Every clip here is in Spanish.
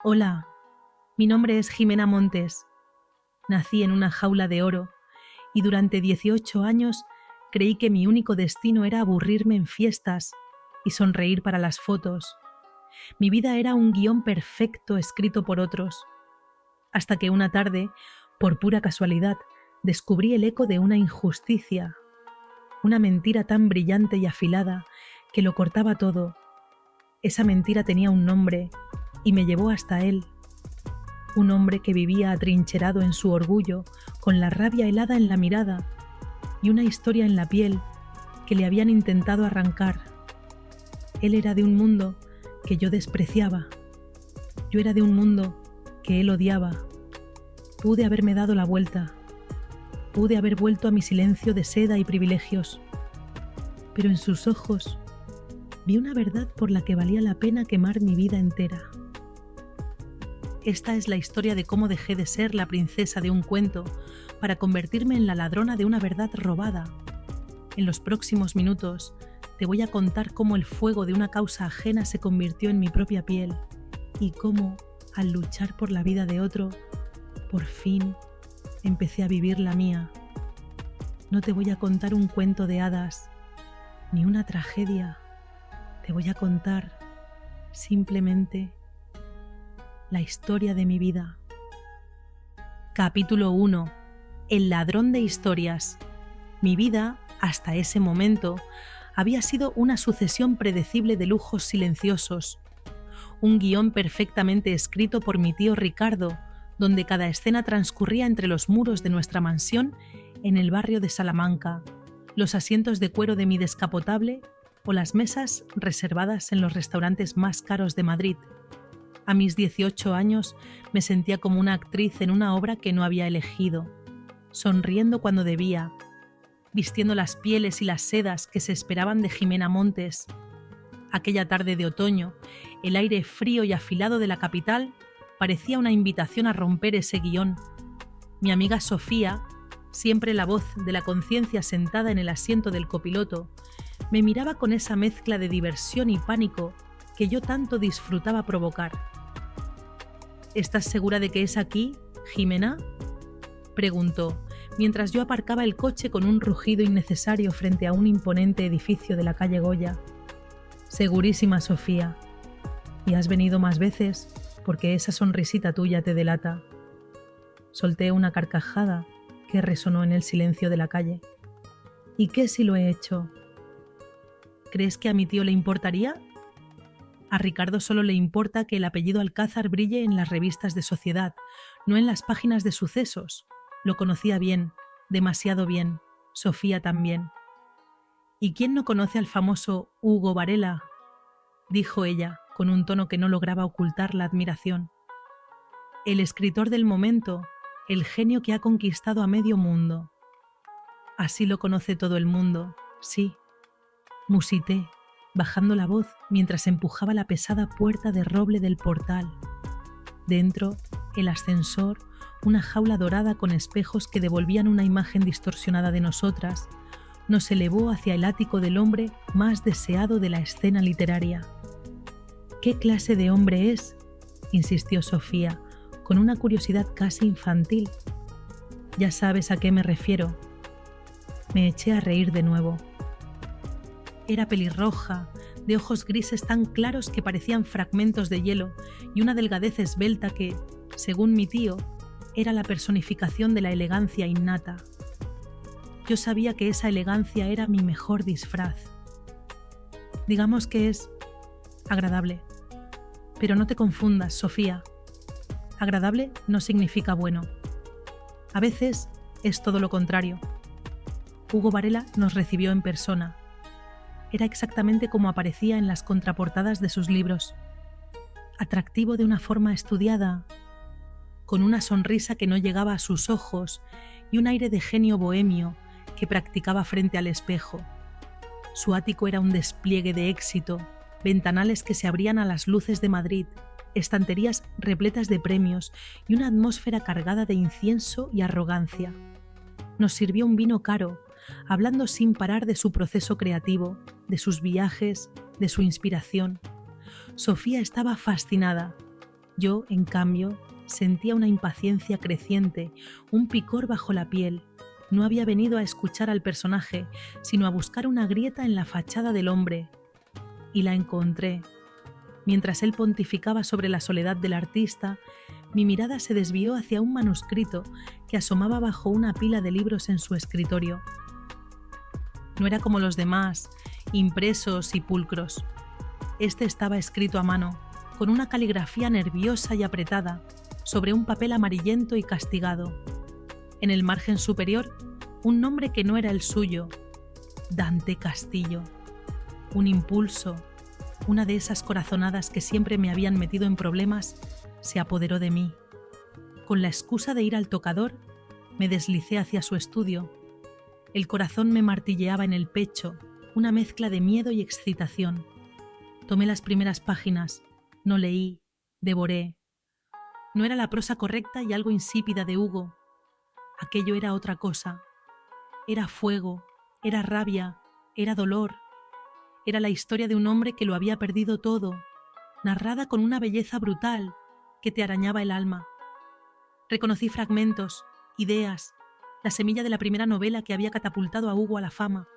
Hola, mi nombre es Jimena Montes. Nací en una jaula de oro y durante 18 años creí que mi único destino era aburrirme en fiestas y sonreír para las fotos. Mi vida era un guión perfecto escrito por otros, hasta que una tarde, por pura casualidad, descubrí el eco de una injusticia, una mentira tan brillante y afilada que lo cortaba todo. Esa mentira tenía un nombre y me llevó hasta él. Un hombre que vivía atrincherado en su orgullo, con la rabia helada en la mirada y una historia en la piel que le habían intentado arrancar. Él era de un mundo que yo despreciaba. Yo era de un mundo que él odiaba. Pude haberme dado la vuelta. Pude haber vuelto a mi silencio de seda y privilegios. Pero en sus ojos vi una verdad por la que valía la pena quemar mi vida entera. Esta es la historia de cómo dejé de ser la princesa de un cuento para convertirme en la ladrona de una verdad robada. En los próximos minutos te voy a contar cómo el fuego de una causa ajena se convirtió en mi propia piel y cómo, al luchar por la vida de otro, por fin empecé a vivir la mía. No te voy a contar un cuento de hadas, ni una tragedia. Te voy a contar simplemente la historia de mi vida. Capítulo 1. El ladrón de historias. Mi vida, hasta ese momento, había sido una sucesión predecible de lujos silenciosos. Un guión perfectamente escrito por mi tío Ricardo, donde cada escena transcurría entre los muros de nuestra mansión en el barrio de Salamanca, los asientos de cuero de mi descapotable o las mesas reservadas en los restaurantes más caros de Madrid. A mis 18 años me sentía como una actriz en una obra que no había elegido, sonriendo cuando debía, vistiendo las pieles y las sedas que se esperaban de Jimena Montes. Aquella tarde de otoño, el aire frío y afilado de la capital parecía una invitación a romper ese guión. Mi amiga Sofía, siempre la voz de la conciencia sentada en el asiento del copiloto, me miraba con esa mezcla de diversión y pánico que yo tanto disfrutaba provocar. ¿Estás segura de que es aquí, Jimena?, preguntó, mientras yo aparcaba el coche con un rugido innecesario frente a un imponente edificio de la calle Goya. Segurísima, Sofía. ¿Y has venido más veces? Porque esa sonrisita tuya te delata. Solté una carcajada que resonó en el silencio de la calle. ¿Y qué si lo he hecho? ¿Crees que a mi tío le importaría? A Ricardo solo le importa que el apellido Alcázar brille en las revistas de sociedad, no en las páginas de sucesos. Lo conocía bien, demasiado bien. Sofía también. ¿Y quién no conoce al famoso Hugo Varela?, dijo ella, con un tono que no lograba ocultar la admiración. El escritor del momento, el genio que ha conquistado a medio mundo. Así lo conoce todo el mundo, sí. Musité, bajando la voz mientras empujaba la pesada puerta de roble del portal. Dentro, el ascensor, una jaula dorada con espejos que devolvían una imagen distorsionada de nosotras, nos elevó hacia el ático del hombre más deseado de la escena literaria. ¿Qué clase de hombre es?, insistió Sofía, con una curiosidad casi infantil. Ya sabes a qué me refiero. Me eché a reír de nuevo. Era pelirroja, de ojos grises tan claros que parecían fragmentos de hielo y una delgadez esbelta que, según mi tío, era la personificación de la elegancia innata. Yo sabía que esa elegancia era mi mejor disfraz. Digamos que es agradable. Pero no te confundas, Sofía. Agradable no significa bueno. A veces es todo lo contrario. Hugo Varela nos recibió en persona. Era exactamente como aparecía en las contraportadas de sus libros. Atractivo de una forma estudiada, con una sonrisa que no llegaba a sus ojos y un aire de genio bohemio que practicaba frente al espejo. Su ático era un despliegue de éxito, ventanales que se abrían a las luces de Madrid, estanterías repletas de premios y una atmósfera cargada de incienso y arrogancia. Nos sirvió un vino caro, hablando sin parar de su proceso creativo, de sus viajes, de su inspiración. Sofía estaba fascinada. Yo, en cambio, sentía una impaciencia creciente, un picor bajo la piel. No había venido a escuchar al personaje, sino a buscar una grieta en la fachada del hombre. Y la encontré. Mientras él pontificaba sobre la soledad del artista, mi mirada se desvió hacia un manuscrito que asomaba bajo una pila de libros en su escritorio. No era como los demás, impresos y pulcros. Este estaba escrito a mano, con una caligrafía nerviosa y apretada, sobre un papel amarillento y castigado. En el margen superior, un nombre que no era el suyo, Dante Castillo. Un impulso, una de esas corazonadas que siempre me habían metido en problemas, se apoderó de mí. Con la excusa de ir al tocador, me deslicé hacia su estudio. El corazón me martilleaba en el pecho, una mezcla de miedo y excitación. Tomé las primeras páginas, no leí, devoré. No era la prosa correcta y algo insípida de Hugo. Aquello era otra cosa. Era fuego, era rabia, era dolor. Era la historia de un hombre que lo había perdido todo, narrada con una belleza brutal que te arañaba el alma. Reconocí fragmentos, ideas, la semilla de la primera novela que había catapultado a Hugo a la fama.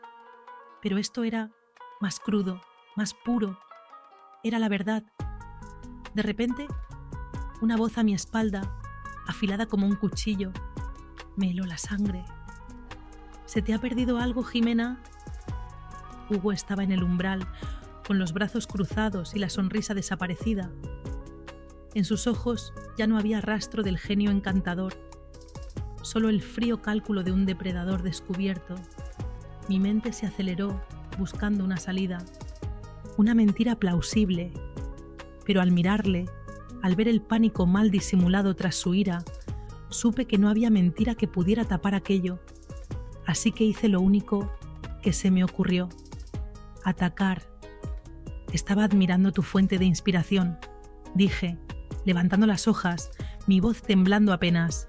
Pero esto era más crudo, más puro. Era la verdad. De repente, una voz a mi espalda, afilada como un cuchillo, me heló la sangre. ¿Se te ha perdido algo, Jimena? Hugo estaba en el umbral, con los brazos cruzados y la sonrisa desaparecida. En sus ojos ya no había rastro del genio encantador, solo el frío cálculo de un depredador descubierto. Mi mente se aceleró buscando una salida, una mentira plausible, pero al mirarle, al ver el pánico mal disimulado tras su ira, supe que no había mentira que pudiera tapar aquello, así que hice lo único que se me ocurrió: atacar. Estaba admirando tu fuente de inspiración, dije, levantando las hojas, mi voz temblando apenas.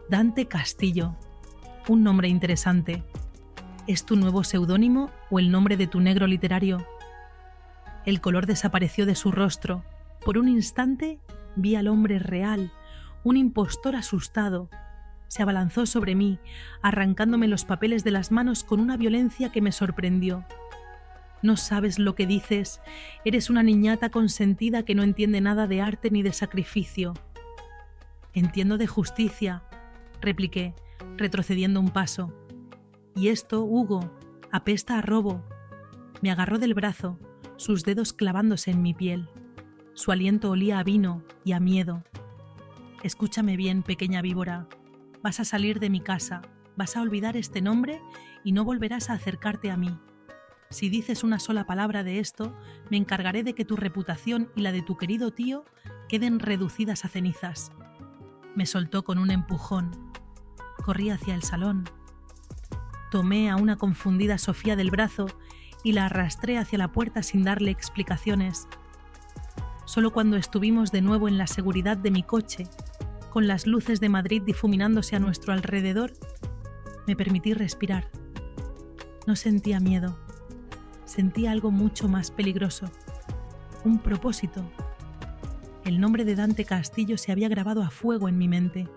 Dante Castillo, un nombre interesante. ¿Es tu nuevo seudónimo o el nombre de tu negro literario? El color desapareció de su rostro. Por un instante vi al hombre real, un impostor asustado. Se abalanzó sobre mí, arrancándome los papeles de las manos con una violencia que me sorprendió. No sabes lo que dices, eres una niñata consentida que no entiende nada de arte ni de sacrificio. Entiendo de justicia, repliqué, retrocediendo un paso. Y esto, Hugo, apesta a robo. Me agarró del brazo, sus dedos clavándose en mi piel. Su aliento olía a vino y a miedo. Escúchame bien, pequeña víbora. Vas a salir de mi casa, vas a olvidar este nombre y no volverás a acercarte a mí. Si dices una sola palabra de esto, me encargaré de que tu reputación y la de tu querido tío queden reducidas a cenizas. Me soltó con un empujón. Corrí hacia el salón. Tomé a una confundida Sofía del brazo y la arrastré hacia la puerta sin darle explicaciones. Solo cuando estuvimos de nuevo en la seguridad de mi coche, con las luces de Madrid difuminándose a nuestro alrededor, me permití respirar. No sentía miedo. Sentía algo mucho más peligroso. Un propósito. El nombre de Dante Castillo se había grabado a fuego en mi mente.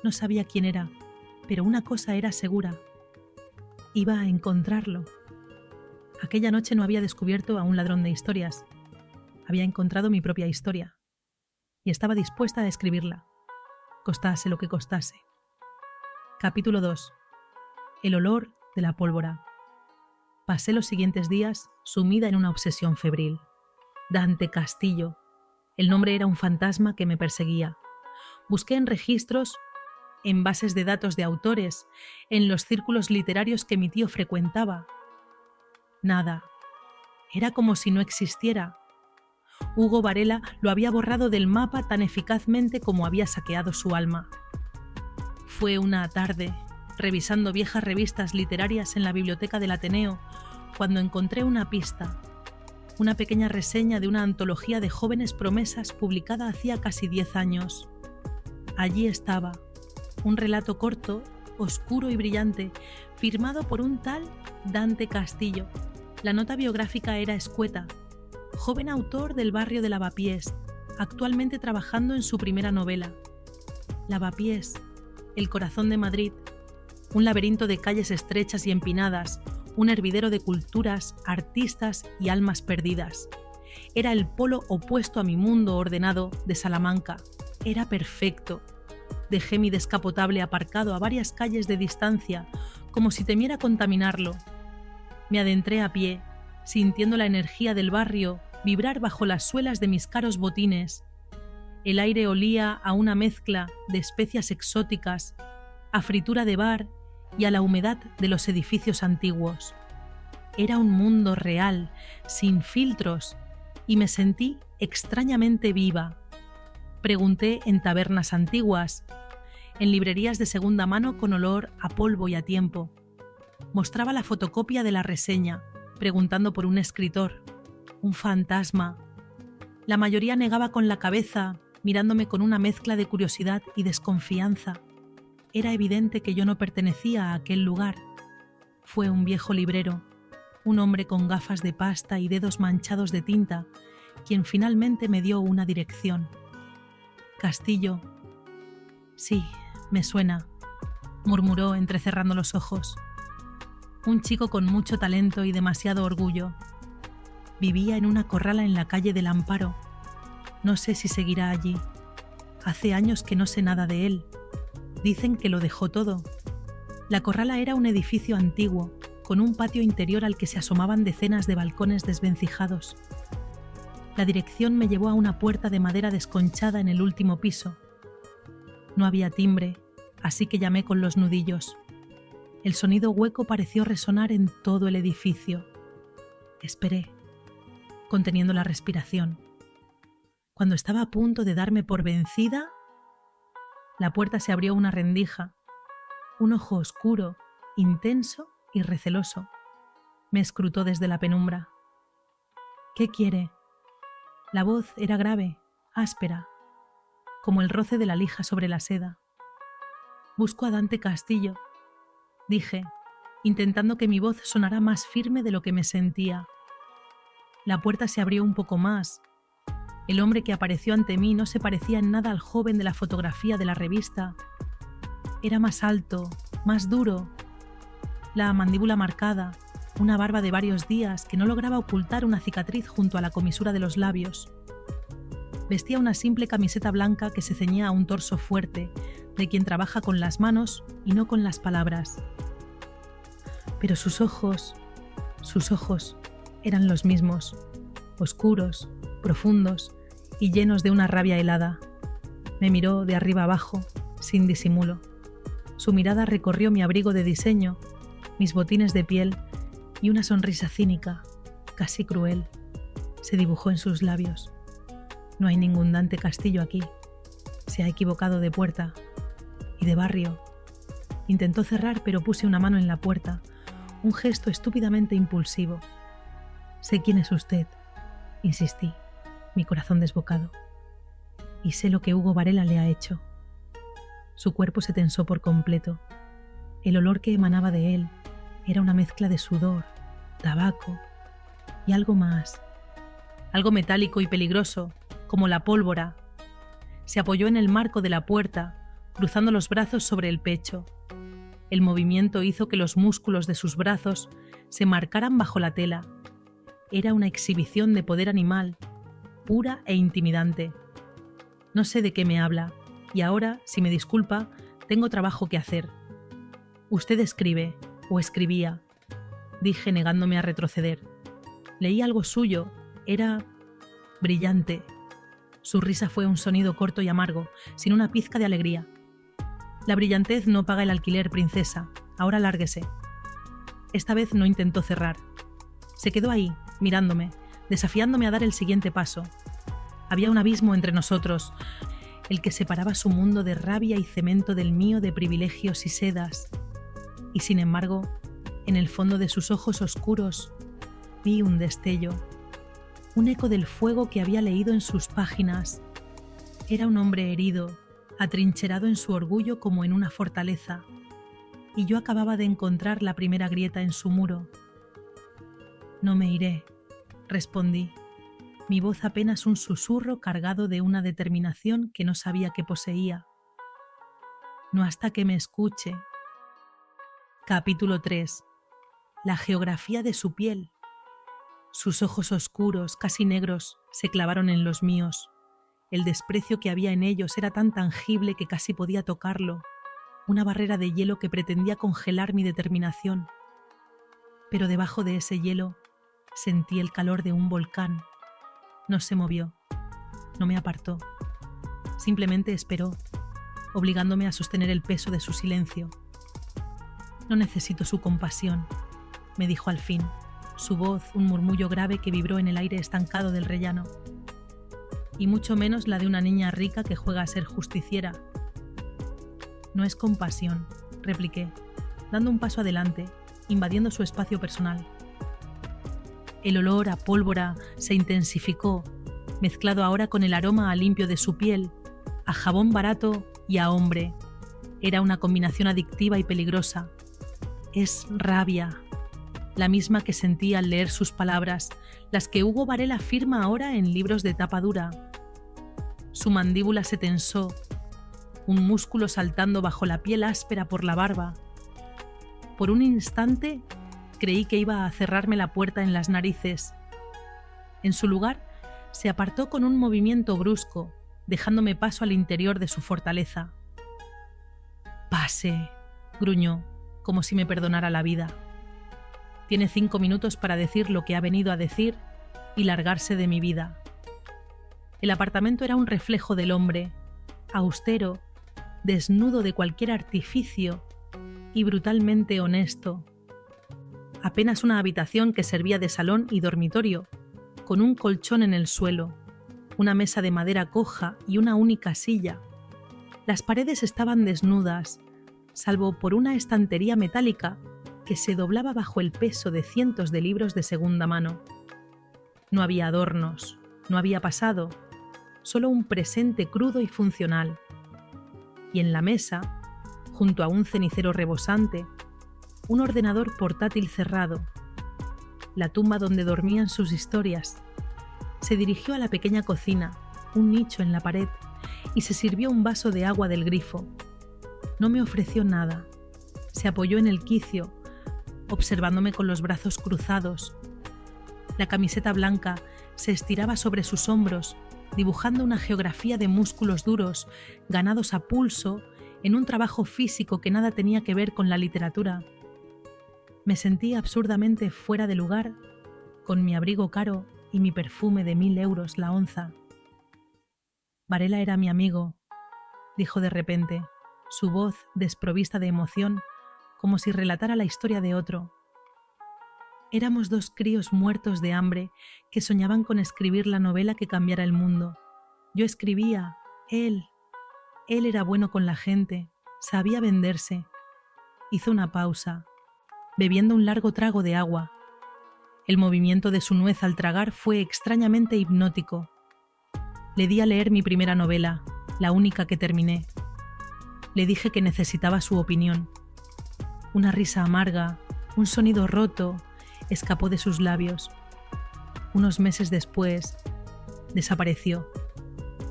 No sabía quién era, pero una cosa era segura. Iba a encontrarlo. Aquella noche no había descubierto a un ladrón de historias. Había encontrado mi propia historia. Y estaba dispuesta a escribirla, costase lo que costase. Capítulo 2. El olor de la pólvora. Pasé los siguientes días sumida en una obsesión febril. Dante Castillo. El nombre era un fantasma que me perseguía. Busqué en registros, en bases de datos de autores, en los círculos literarios que mi tío frecuentaba. Nada. Era como si no existiera. Hugo Varela lo había borrado del mapa tan eficazmente como había saqueado su alma. Fue una tarde, revisando viejas revistas literarias en la biblioteca del Ateneo, cuando encontré una pista, una pequeña reseña de una antología de jóvenes promesas publicada hacía casi 10 años. Allí estaba, un relato corto, oscuro y brillante, firmado por un tal Dante Castillo. La nota biográfica era escueta. Joven autor del barrio de Lavapiés, actualmente trabajando en su primera novela. Lavapiés, El corazón de Madrid, un laberinto de calles estrechas y empinadas, un hervidero de culturas, artistas y almas perdidas. Era el polo opuesto a mi mundo ordenado de Salamanca. Era perfecto. Dejé mi descapotable aparcado a varias calles de distancia, como si temiera contaminarlo. Me adentré a pie, sintiendo la energía del barrio vibrar bajo las suelas de mis caros botines. El aire olía a una mezcla de especias exóticas, a fritura de bar y a la humedad de los edificios antiguos. Era un mundo real, sin filtros, y me sentí extrañamente viva. Pregunté en tabernas antiguas, en librerías de segunda mano con olor a polvo y a tiempo. Mostraba la fotocopia de la reseña, preguntando por un escritor, un fantasma. La mayoría negaba con la cabeza, mirándome con una mezcla de curiosidad y desconfianza. Era evidente que yo no pertenecía a aquel lugar. Fue un viejo librero, un hombre con gafas de pasta y dedos manchados de tinta, quien finalmente me dio una dirección. Castillo. Sí, me suena, murmuró entrecerrando los ojos. Un chico con mucho talento y demasiado orgullo. Vivía en una corrala en la calle del Amparo. No sé si seguirá allí. Hace años que no sé nada de él. Dicen que lo dejó todo. La corrala era un edificio antiguo, con un patio interior al que se asomaban decenas de balcones desvencijados. La dirección me llevó a una puerta de madera desconchada en el último piso. No había timbre, así que llamé con los nudillos. El sonido hueco pareció resonar en todo el edificio. Esperé, conteniendo la respiración. Cuando estaba a punto de darme por vencida, la puerta se abrió una rendija. Un ojo oscuro, intenso y receloso me escrutó desde la penumbra. ¿Qué quiere? La voz era grave, áspera, como el roce de la lija sobre la seda. Busco a Dante Castillo, dije, intentando que mi voz sonara más firme de lo que me sentía. La puerta se abrió un poco más. El hombre que apareció ante mí no se parecía en nada al joven de la fotografía de la revista. Era más alto, más duro, la mandíbula marcada, una barba de varios días que no lograba ocultar una cicatriz junto a la comisura de los labios. Vestía una simple camiseta blanca que se ceñía a un torso fuerte, de quien trabaja con las manos y no con las palabras. Pero sus ojos eran los mismos, oscuros, profundos y llenos de una rabia helada. Me miró de arriba abajo, sin disimulo. Su mirada recorrió mi abrigo de diseño, mis botines de piel y una sonrisa cínica, casi cruel, se dibujó en sus labios. No hay ningún Dante Castillo aquí. Se ha equivocado de puerta y de barrio. Intentó cerrar, pero puse una mano en la puerta, un gesto estúpidamente impulsivo. Sé quién es usted, insistí, mi corazón desbocado. Y sé lo que Hugo Varela le ha hecho. Su cuerpo se tensó por completo. El olor que emanaba de él era una mezcla de sudor, tabaco y algo más. Algo metálico y peligroso, como la pólvora. Se apoyó en el marco de la puerta, cruzando los brazos sobre el pecho. El movimiento hizo que los músculos de sus brazos se marcaran bajo la tela. Era una exhibición de poder animal, pura e intimidante. No sé de qué me habla, y ahora, si me disculpa, tengo trabajo que hacer. Usted escribe, o escribía, dije negándome a retroceder. Leí algo suyo, era brillante. Su risa fue un sonido corto y amargo, sin una pizca de alegría. La brillantez no paga el alquiler, princesa. Ahora lárguese. Esta vez no intentó cerrar. Se quedó ahí, mirándome, desafiándome a dar el siguiente paso. Había un abismo entre nosotros, el que separaba su mundo de rabia y cemento del mío de privilegios y sedas. Y sin embargo, en el fondo de sus ojos oscuros, vi un destello, un eco del fuego que había leído en sus páginas. Era un hombre herido, atrincherado en su orgullo como en una fortaleza, y yo acababa de encontrar la primera grieta en su muro. No me iré, respondí. mi voz apenas un susurro cargado de una determinación que no sabía que poseía. No hasta que me escuche. Capítulo 3. La geografía de su piel. Sus ojos oscuros, casi negros, se clavaron en los míos. El desprecio que había en ellos era tan tangible que casi podía tocarlo, una barrera de hielo que pretendía congelar mi determinación. Pero debajo de ese hielo sentí el calor de un volcán. No se movió, no me apartó, simplemente esperó, obligándome a sostener el peso de su silencio. No necesito su compasión, me dijo al fin, su voz un murmullo grave que vibró en el aire estancado del rellano. Y mucho menos la de una niña rica que juega a ser justiciera. No es compasión, repliqué, dando un paso adelante, invadiendo su espacio personal. El olor a pólvora se intensificó, mezclado ahora con el aroma a limpio de su piel, a jabón barato y a hombre. Era una combinación adictiva y peligrosa. Es rabia, la misma que sentí al leer sus palabras, las que Hugo Varela firma ahora en libros de tapa dura. Su mandíbula se tensó, un músculo saltando bajo la piel áspera por la barba. Por un instante creí que iba a cerrarme la puerta en las narices. En su lugar, se apartó con un movimiento brusco, dejándome paso al interior de su fortaleza. «Pase», gruñó, como si me perdonara la vida. Tiene 5 minutos para decir lo que ha venido a decir y largarse de mi vida. El apartamento era un reflejo del hombre, austero, desnudo de cualquier artificio y brutalmente honesto. Apenas una habitación que servía de salón y dormitorio, con un colchón en el suelo, una mesa de madera coja y una única silla. Las paredes estaban desnudas, salvo por una estantería metálica que se doblaba bajo el peso de cientos de libros de segunda mano. No había adornos, no había pasado, solo un presente crudo y funcional. Y en la mesa, junto a un cenicero rebosante, un ordenador portátil cerrado, la tumba donde dormían sus historias. Se dirigió a la pequeña cocina, un nicho en la pared, y se sirvió un vaso de agua del grifo. No me ofreció nada. Se apoyó en el quicio, observándome con los brazos cruzados. La camiseta blanca se estiraba sobre sus hombros, dibujando una geografía de músculos duros, ganados a pulso, en un trabajo físico que nada tenía que ver con la literatura. Me sentí absurdamente fuera de lugar, con mi abrigo caro y mi perfume de 1000 euros la onza. Varela era mi amigo, dijo de repente, su voz desprovista de emoción, como si relatara la historia de otro. Éramos 2 críos muertos de hambre que soñaban con escribir la novela que cambiara el mundo. Yo escribía, él era bueno con la gente, sabía venderse. Hizo una pausa, bebiendo un largo trago de agua. El movimiento de su nuez al tragar fue extrañamente hipnótico. Le di a leer mi primera novela, la única que terminé. Le dije que necesitaba su opinión. Una risa amarga, un sonido roto, escapó de sus labios. Unos meses después, desapareció,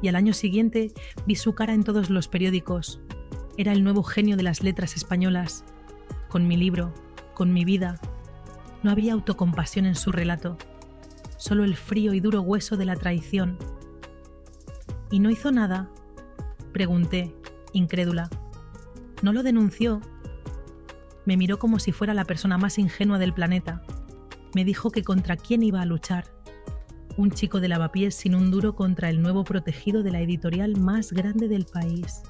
y al año siguiente vi su cara en todos los periódicos. Era el nuevo genio de las letras españolas. Con mi libro, con mi vida, no había autocompasión en su relato, solo el frío y duro hueso de la traición. ¿Y no hizo nada?, pregunté, incrédula. ¿No lo denunció? Me miró como si fuera la persona más ingenua del planeta. Me dijo que contra quién iba a luchar. Un chico de lavapiés sin un duro contra el nuevo protegido de la editorial más grande del país.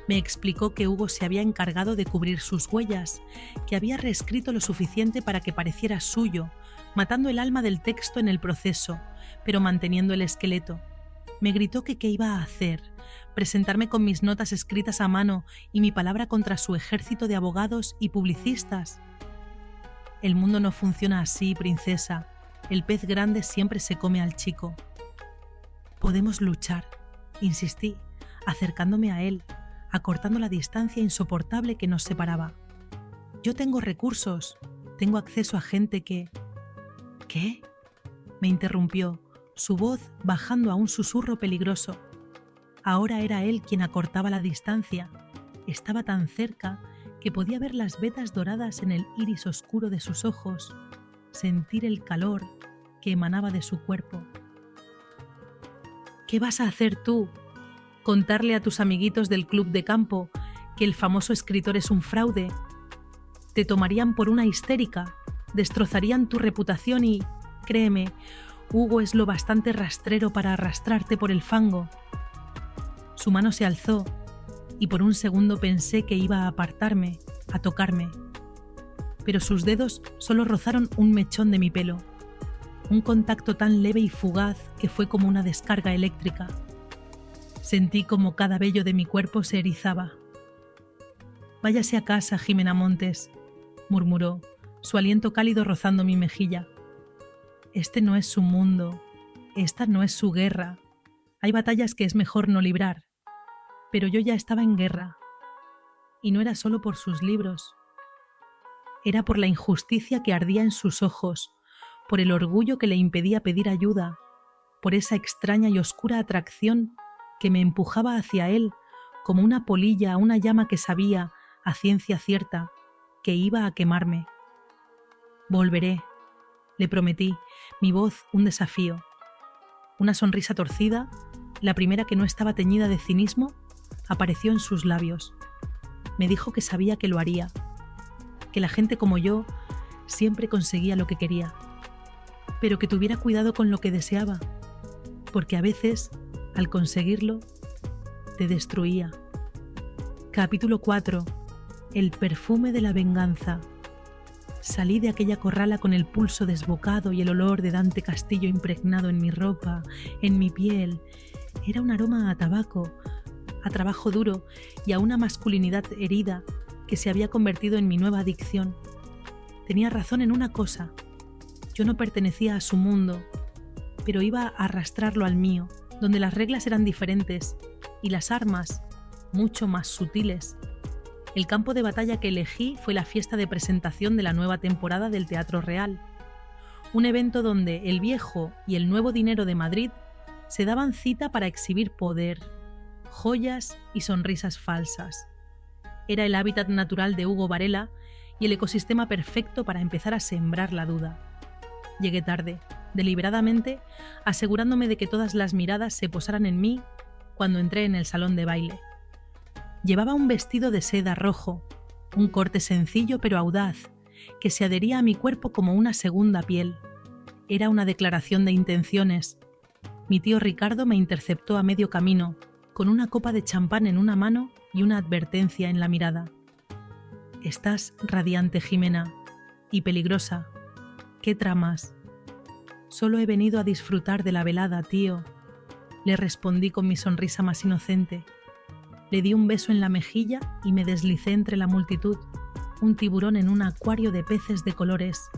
Me explicó que Hugo se había encargado de cubrir sus huellas, que había reescrito lo suficiente para que pareciera suyo, matando el alma del texto en el proceso, pero manteniendo el esqueleto. Me gritó que qué iba a hacer, presentarme con mis notas escritas a mano y mi palabra contra su ejército de abogados y publicistas. El mundo no funciona así, princesa. El pez grande siempre se come al chico. Podemos luchar, insistí, acercándome a él, acortando la distancia insoportable que nos separaba. Yo tengo recursos, tengo acceso a gente que... ¿Qué?, me interrumpió, su voz bajando a un susurro peligroso. Ahora era él quien acortaba la distancia. Estaba tan cerca que podía ver las vetas doradas en el iris oscuro de sus ojos, sentir el calor que emanaba de su cuerpo. ¿Qué vas a hacer tú? ¿Contarle a tus amiguitos del club de campo que el famoso escritor es un fraude? Te tomarían por una histérica, destrozarían tu reputación y, créeme, Hugo es lo bastante rastrero para arrastrarte por el fango. Su mano se alzó y por un segundo pensé que iba a apartarme, a tocarme. Pero sus dedos solo rozaron un mechón de mi pelo. Un contacto tan leve y fugaz que fue como una descarga eléctrica. Sentí como cada vello de mi cuerpo se erizaba. «Váyase a casa, Jimena Montes», murmuró, su aliento cálido rozando mi mejilla. «Este no es su mundo, esta no es su guerra. Hay batallas que es mejor no librar». Pero yo ya estaba en guerra. Y no era solo por sus libros. Era por la injusticia que ardía en sus ojos, por el orgullo que le impedía pedir ayuda, por esa extraña y oscura atracción que me empujaba hacia él como una polilla a una llama que sabía, a ciencia cierta, que iba a quemarme. «Volveré», le prometí, mi voz un desafío. Una sonrisa torcida, la primera que no estaba teñida de cinismo, apareció en sus labios. Me dijo que sabía que lo haría, que la gente como yo siempre conseguía lo que quería, pero que tuviera cuidado con lo que deseaba, porque a veces, al conseguirlo, te destruía. Capítulo 4. El perfume de la venganza. Salí de aquella corrala con el pulso desbocado y el olor de Dante Castillo impregnado en mi ropa, en mi piel. Era un aroma a tabaco, a trabajo duro y a una masculinidad herida que se había convertido en mi nueva adicción. Tenía razón en una cosa. Yo no pertenecía a su mundo, pero iba a arrastrarlo al mío, donde las reglas eran diferentes y las armas mucho más sutiles. El campo de batalla que elegí fue la fiesta de presentación de la nueva temporada del Teatro Real, un evento donde el viejo y el nuevo dinero de Madrid se daban cita para exhibir poder, joyas y sonrisas falsas. Era el hábitat natural de Hugo Varela y el ecosistema perfecto para empezar a sembrar la duda. Llegué tarde, deliberadamente, asegurándome de que todas las miradas se posaran en mí cuando entré en el salón de baile. Llevaba un vestido de seda rojo, un corte sencillo pero audaz, que se adhería a mi cuerpo como una segunda piel. Era una declaración de intenciones. Mi tío Ricardo me interceptó a medio camino, con una copa de champán en una mano y una advertencia en la mirada. «Estás radiante, Jimena, y peligrosa. ¿Qué tramas?» «Solo he venido a disfrutar de la velada, tío», le respondí con mi sonrisa más inocente. Le di un beso en la mejilla y me deslicé entre la multitud, un tiburón en un acuario de peces de colores.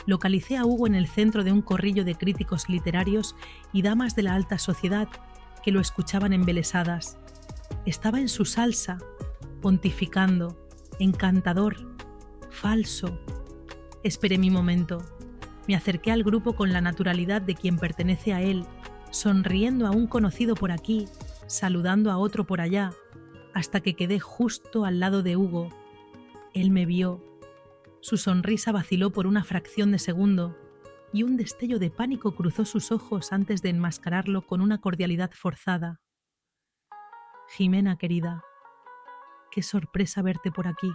Localicé a Hugo en el centro de un corrillo de críticos literarios y damas de la alta sociedad que lo escuchaban embelesadas. Estaba en su salsa, pontificando, encantador, falso. Esperé mi momento. Me acerqué al grupo con la naturalidad de quien pertenece a él, sonriendo a un conocido por aquí, saludando a otro por allá, hasta que quedé justo al lado de Hugo. Él me vio. Su sonrisa vaciló por una fracción de segundo y un destello de pánico cruzó sus ojos antes de enmascararlo con una cordialidad forzada. «Jimena, querida, qué sorpresa verte por aquí.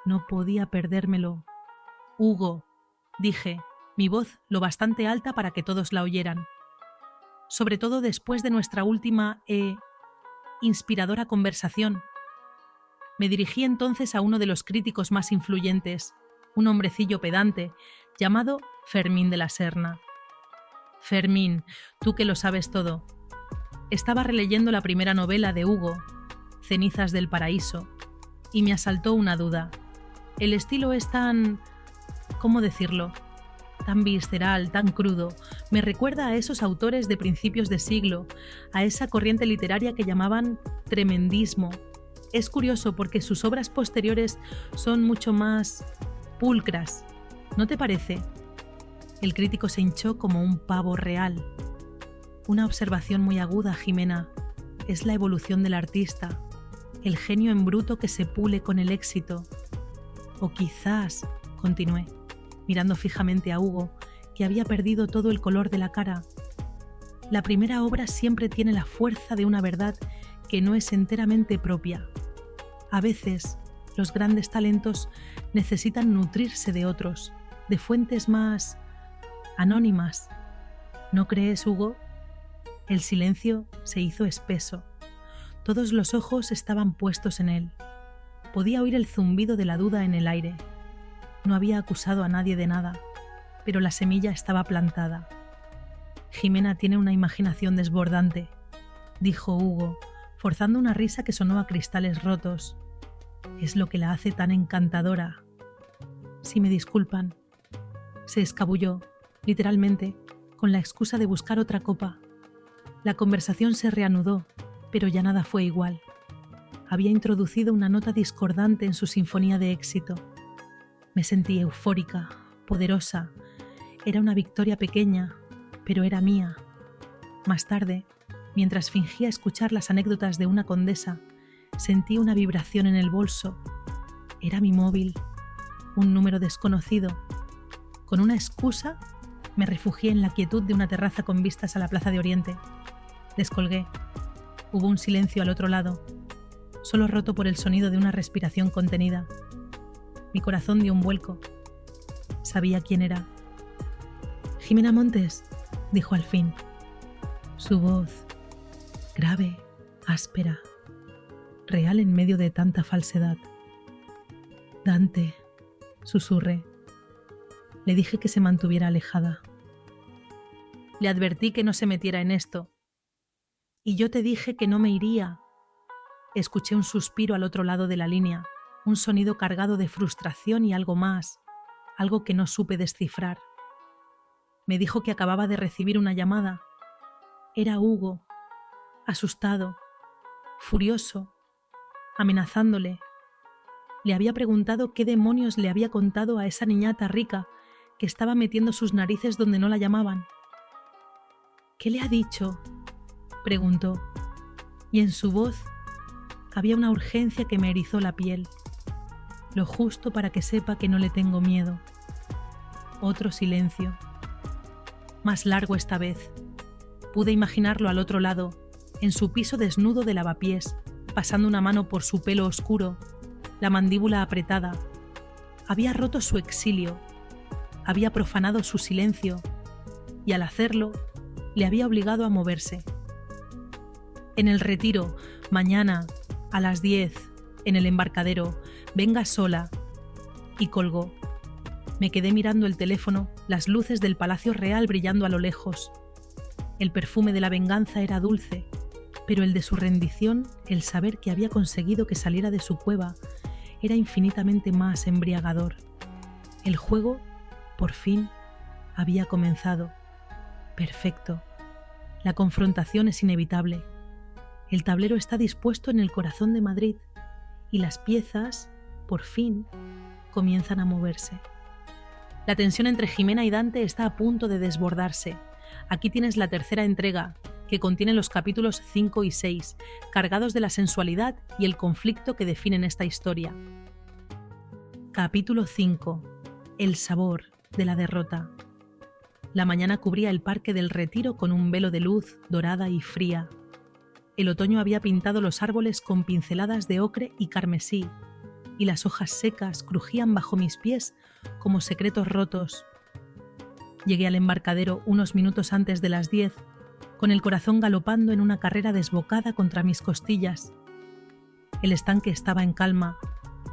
No podía perdérmelo». «Hugo», dije, mi voz lo bastante alta para que todos la oyeran. Sobre todo después de nuestra última inspiradora conversación. Me dirigí entonces a uno de los críticos más influyentes, un hombrecillo pedante, llamado Fermín de la Serna. «Fermín, tú que lo sabes todo». Estaba releyendo la primera novela de Hugo, Cenizas del Paraíso, y me asaltó una duda. El estilo es tan... ¿cómo decirlo? Tan visceral, tan crudo. Me recuerda a esos autores de principios de siglo, a esa corriente literaria que llamaban tremendismo. Es curioso porque sus obras posteriores son mucho más pulcras, ¿no te parece? El crítico se hinchó como un pavo real. Una observación muy aguda, Jimena. Es la evolución del artista, el genio en bruto que se pule con el éxito. O quizás, continué, mirando fijamente a Hugo, que había perdido todo el color de la cara. La primera obra siempre tiene la fuerza de una verdad que no es enteramente propia. A veces, los grandes talentos necesitan nutrirse de otros, de fuentes más anónimas. ¿No crees, Hugo? El silencio se hizo espeso. Todos los ojos estaban puestos en él. Podía oír el zumbido de la duda en el aire. No había acusado a nadie de nada, pero la semilla estaba plantada. Jimena tiene una imaginación desbordante, dijo Hugo, forzando una risa que sonó a cristales rotos. Es lo que la hace tan encantadora. Si me disculpan. Se escabulló, literalmente, con la excusa de buscar otra copa. La conversación se reanudó, pero ya nada fue igual. Había introducido una nota discordante en su sinfonía de éxito. Me sentí eufórica, poderosa. Era una victoria pequeña, pero era mía. Más tarde, mientras fingía escuchar las anécdotas de una condesa, sentí una vibración en el bolso. Era mi móvil, un número desconocido. Con una excusa, me refugié en la quietud de una terraza con vistas a la Plaza de Oriente. Descolgué. Hubo un silencio al otro lado, solo roto por el sonido de una respiración contenida. Mi corazón dio un vuelco. Sabía quién era. «Jimena Montes», dijo al fin. Su voz, grave, áspera, real en medio de tanta falsedad. «Dante», susurré. Le dije que se mantuviera alejada. Le advertí que no se metiera en esto. Y yo te dije que no me iría. Escuché un suspiro al otro lado de la línea, un sonido cargado de frustración y algo más, algo que no supe descifrar. Me dijo que acababa de recibir una llamada. Era Hugo, asustado, furioso, amenazándole. Le había preguntado qué demonios le había contado a esa niñata rica que estaba metiendo sus narices donde no la llamaban. «¿Qué le ha dicho?», preguntó, y en su voz había una urgencia que me erizó la piel. Lo justo para que sepa que no le tengo miedo. Otro silencio. Más largo esta vez. Pude imaginarlo al otro lado, en su piso desnudo de lavapiés, pasando una mano por su pelo oscuro, la mandíbula apretada. Había roto su exilio, había profanado su silencio, y al hacerlo, le había obligado a moverse. «En el Retiro, mañana, a las 10, en el embarcadero, venga sola». Y colgó. Me quedé mirando el teléfono, las luces del Palacio Real brillando a lo lejos. El perfume de la venganza era dulce, pero el de su rendición, el saber que había conseguido que saliera de su cueva, era infinitamente más embriagador. El juego, por fin, había comenzado. Perfecto. La confrontación es inevitable. El tablero está dispuesto en el corazón de Madrid y las piezas, por fin, comienzan a moverse. La tensión entre Jimena y Dante está a punto de desbordarse. Aquí tienes la tercera entrega, que contiene los capítulos 5 y 6, cargados de la sensualidad y el conflicto que definen esta historia. Capítulo 5. El sabor de la derrota. La mañana cubría el Parque del Retiro con un velo de luz dorada y fría. El otoño había pintado los árboles con pinceladas de ocre y carmesí, y las hojas secas crujían bajo mis pies como secretos rotos. Llegué al embarcadero unos minutos antes de las 10, con el corazón galopando en una carrera desbocada contra mis costillas. El estanque estaba en calma,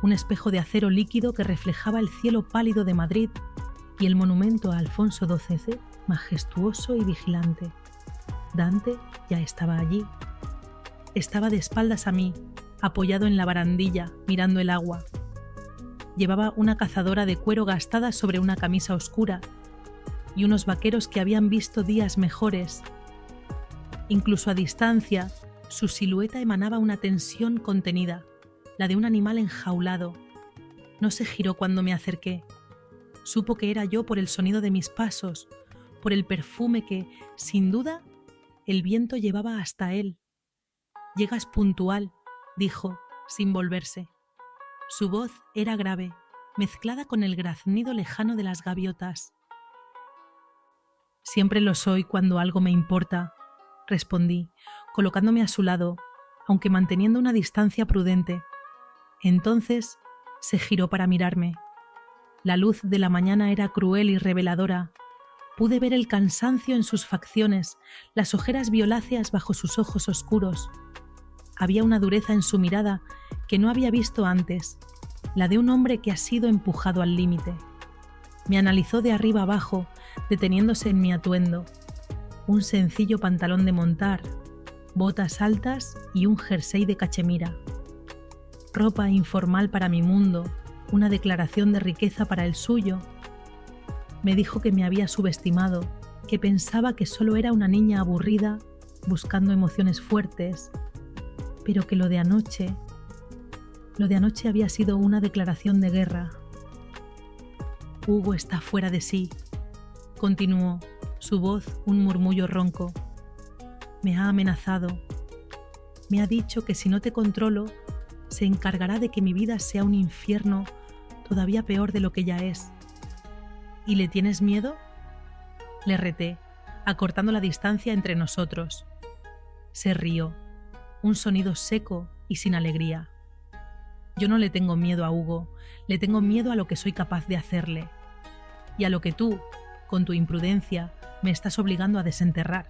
un espejo de acero líquido que reflejaba el cielo pálido de Madrid y el monumento a Alfonso XII, majestuoso y vigilante. Dante ya estaba allí. Estaba de espaldas a mí, apoyado en la barandilla, mirando el agua. Llevaba una cazadora de cuero gastada sobre una camisa oscura y unos vaqueros que habían visto días mejores. Incluso a distancia, su silueta emanaba una tensión contenida, la de un animal enjaulado. No se giró cuando me acerqué. Supo que era yo por el sonido de mis pasos, por el perfume que, sin duda, el viento llevaba hasta él. «Llegas puntual», dijo, sin volverse. Su voz era grave, mezclada con el graznido lejano de las gaviotas. «Siempre lo soy cuando algo me importa», respondí, colocándome a su lado, aunque manteniendo una distancia prudente. Entonces se giró para mirarme. La luz de la mañana era cruel y reveladora. Pude ver el cansancio en sus facciones, las ojeras violáceas bajo sus ojos oscuros. Había una dureza en su mirada que no había visto antes, la de un hombre que ha sido empujado al límite. Me analizó de arriba abajo, deteniéndose en mi atuendo. Un sencillo pantalón de montar, botas altas y un jersey de cachemira. Ropa informal para mi mundo, una declaración de riqueza para el suyo. Me dijo que me había subestimado, que pensaba que solo era una niña aburrida, buscando emociones fuertes, pero que lo de anoche había sido una declaración de guerra. Hugo está fuera de sí, continuó, su voz un murmullo ronco. Me ha amenazado. Me ha dicho que si no te controlo, se encargará de que mi vida sea un infierno todavía peor de lo que ya es. ¿Y le tienes miedo?, le reté, acortando la distancia entre nosotros. Se rió, un sonido seco y sin alegría. Yo no le tengo miedo a Hugo, le tengo miedo a lo que soy capaz de hacerle. Y a lo que tú, con tu imprudencia, me estás obligando a desenterrar.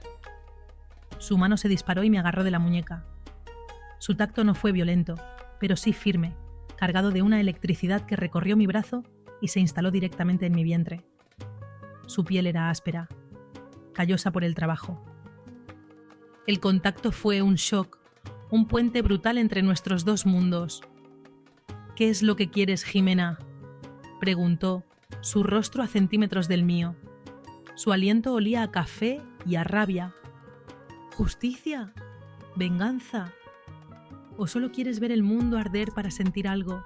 Su mano se disparó y me agarró de la muñeca. Su tacto no fue violento, pero sí firme, cargado de una electricidad que recorrió mi brazo y se instaló directamente en mi vientre. Su piel era áspera, callosa por el trabajo. El contacto fue un shock, un puente brutal entre nuestros dos mundos. «¿Qué es lo que quieres, Jimena?», preguntó, su rostro a centímetros del mío. Su aliento olía a café y a rabia. ¿Justicia? ¿Venganza? ¿O solo quieres ver el mundo arder para sentir algo?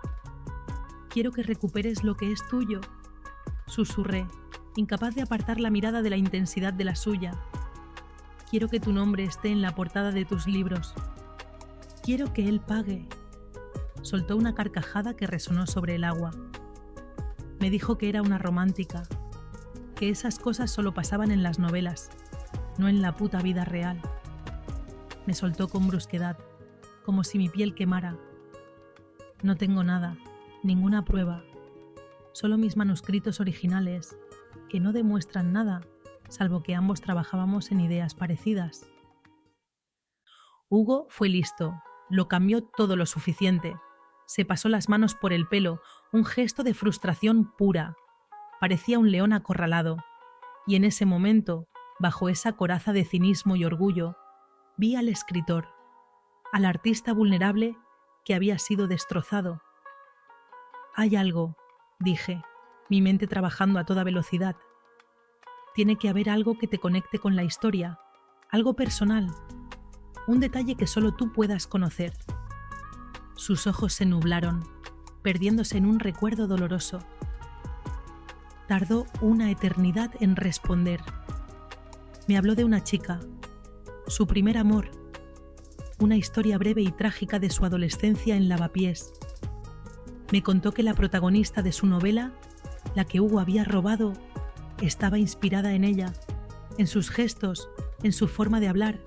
Quiero que recuperes lo que es tuyo», susurré, incapaz de apartar la mirada de la intensidad de la suya. «Quiero que tu nombre esté en la portada de tus libros. Quiero que él pague». Soltó una carcajada que resonó sobre el agua. Me dijo que era una romántica, que esas cosas solo pasaban en las novelas, no en la puta vida real. Me soltó con brusquedad, como si mi piel quemara. No tengo nada, ninguna prueba, solo mis manuscritos originales, que no demuestran nada, salvo que ambos trabajábamos en ideas parecidas. Hugo fue listo, lo cambió todo lo suficiente. Se pasó las manos por el pelo, un gesto de frustración pura. Parecía un león acorralado. Y en ese momento, bajo esa coraza de cinismo y orgullo, vi al escritor, al artista vulnerable que había sido destrozado. «Hay algo», dije, mi mente trabajando a toda velocidad. «Tiene que haber algo que te conecte con la historia, algo personal, un detalle que solo tú puedas conocer». Sus ojos se nublaron, perdiéndose en un recuerdo doloroso. Tardó una eternidad en responder. Me habló de una chica, su primer amor, una historia breve y trágica de su adolescencia en Lavapiés. Me contó que la protagonista de su novela, la que Hugo había robado, estaba inspirada en ella, en sus gestos, en su forma de hablar,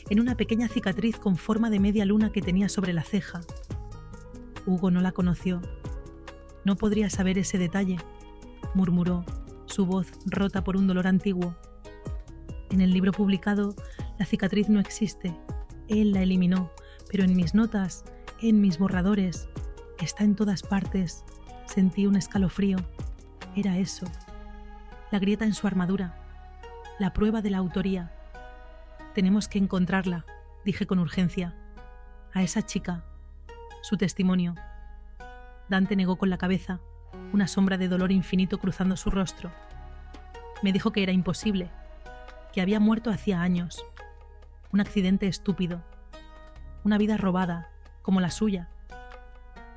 en una pequeña cicatriz con forma de media luna que tenía sobre la ceja. Hugo no la conoció. «No podría saber ese detalle», murmuró, su voz rota por un dolor antiguo. «En el libro publicado, la cicatriz no existe. Él la eliminó, pero en mis notas, en mis borradores, está en todas partes». Sentí un escalofrío. Era eso. La grieta en su armadura. La prueba de la autoría. «Tenemos que encontrarla», dije con urgencia. «A esa chica. Su testimonio». Dante negó con la cabeza, una sombra de dolor infinito cruzando su rostro. Me dijo que era imposible, que había muerto hacía años. Un accidente estúpido. Una vida robada, como la suya.